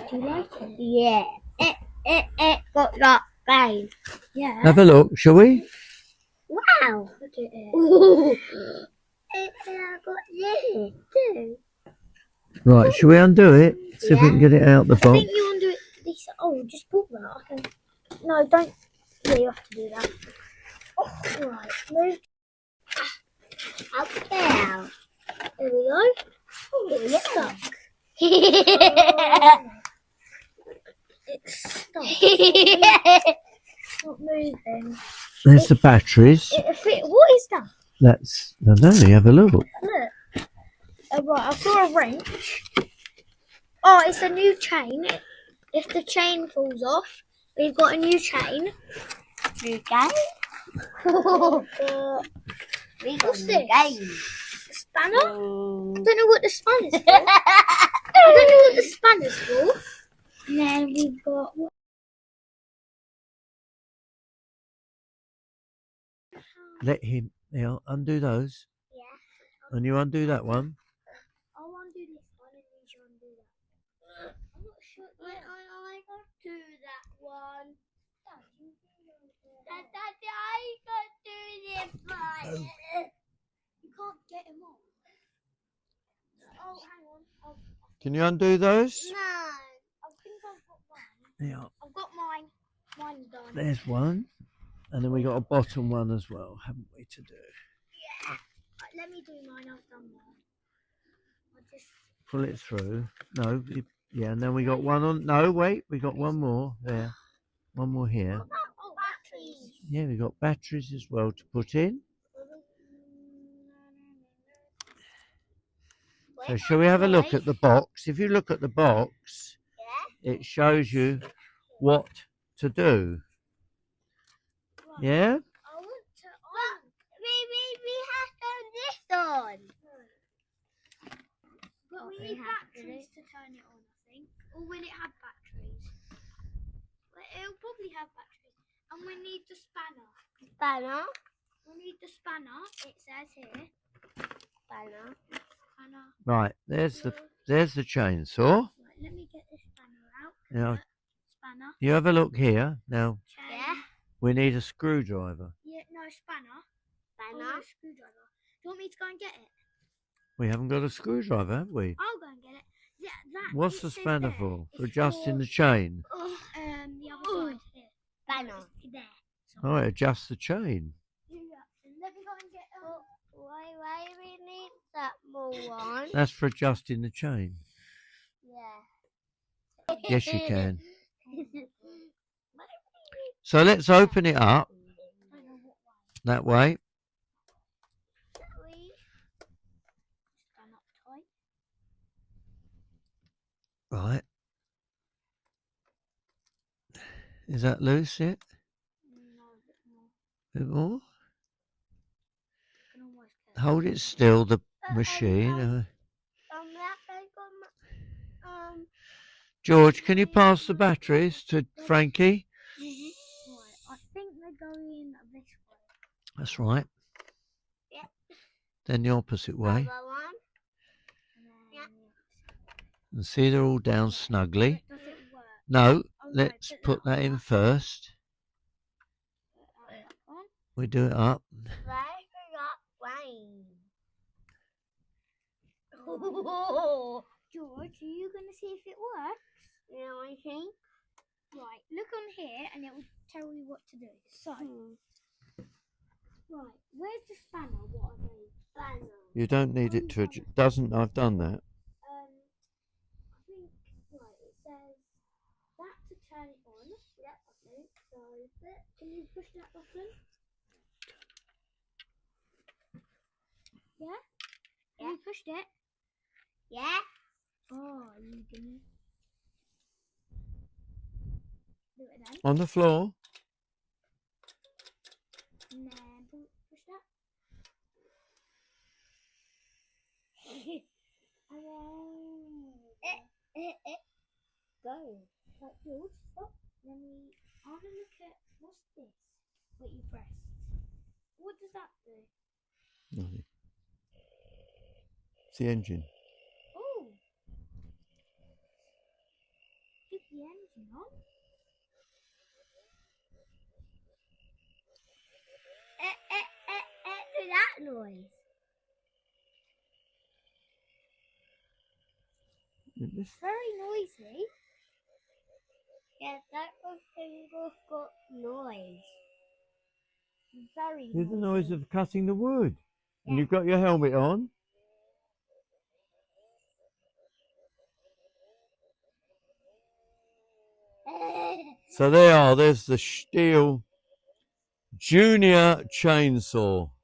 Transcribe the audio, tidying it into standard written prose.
Do you like it? Yeah. Got that bang. Yeah. Have a look, shall we? Wow. Look at it. Ooh. I got this too. Right, shall we undo it? See if we can get it out the I box. think you undo it this. Oh, just put that. I can. No, don't. Yeah, you have to do that. Oh, right. Move. Up there. There we go. Oh, it's stuck. It's stuck. It's not moving. There's the batteries. What is that? That's, I don't know, have a look. Look. Right, I saw a wrench. Oh, it's a new chain. If the chain falls off, we've got a new chain. New game? What's this? A spanner? I don't know what the spanner's for. I don't know what the spanner's for. And then we've got... Let him, yeah, undo those. Yeah. And you undo that one. I'll undo this one and then you undo that. I'm not sure. I got to do that one. Daddy, I got to do this one. You can't get him off. Oh, hang on. Can you undo those? No. I think I've got one. Yeah. I've got mine. Mine's done. There's one. And then we got a bottom one as well, haven't we, to do? Yeah. Right, let me do mine. I've done mine. I'll just... Pull it through. No, yeah, and then we got one on. No, wait, we got one more there. One more here. Oh, batteries. Yeah, we got batteries as well to put in. So shall we have a look at the box? If you look at the box, it shows you what to do. Yeah? I want to on. We have done this on. But we need batteries to turn it on, I think. Or will it have batteries? Well, it'll probably have batteries. And we need the spanner. Spanner? We need the spanner. It says here. Spanner. Spanner. Right, there's the chainsaw. Right, let me get this spanner out. Now, Spanner. you have a look here. Now, Yeah. we need a screwdriver. Yeah, no, spanner. Spanner. Oh, no, screwdriver. Do you want me to go and get it? We haven't got a screwdriver, have we? I'll go and get it. Yeah, that. What's the spanner for? For adjusting the chain. The other side here. Spanner. There. Oh, it adjusts the chain. Yeah. Let me go and get. Why we need that more one? That's for adjusting the chain. Yeah. Yes, you can. So let's open it up that way. Right. Is that loose yet? A bit more. Hold it still, the machine. George, can you pass the batteries to Frankie? Right, I think they're going this way. That's right. Yeah. Then the opposite way. Yeah. And see, they're all down snugly. Does it work? No, Oh, let's put that in first. We do it up. George, are you going to see if it works? Yeah, I think. Right, look on here and it will tell you what to do. So, right, where's the spanner? What I need? Spanner. You don't need it to. Doesn't. I've done that. I think, right, it says that to turn it on. Yep, I think. So, can you push that button? Yeah? Have you pushed it? Yeah. Oh, you didn't. Do it then. On the floor. And then push that. And then go. Like yours, stop. Then I want to look at what's this? What you pressed. What does that do? Nothing. It's the engine. Oh. that noise? It's very noisy. Yeah, that finger's got noise. Very Here's the noisy. noise of cutting the wood. And Yeah. you've got your helmet on. So there's the Stihl Junior chainsaw.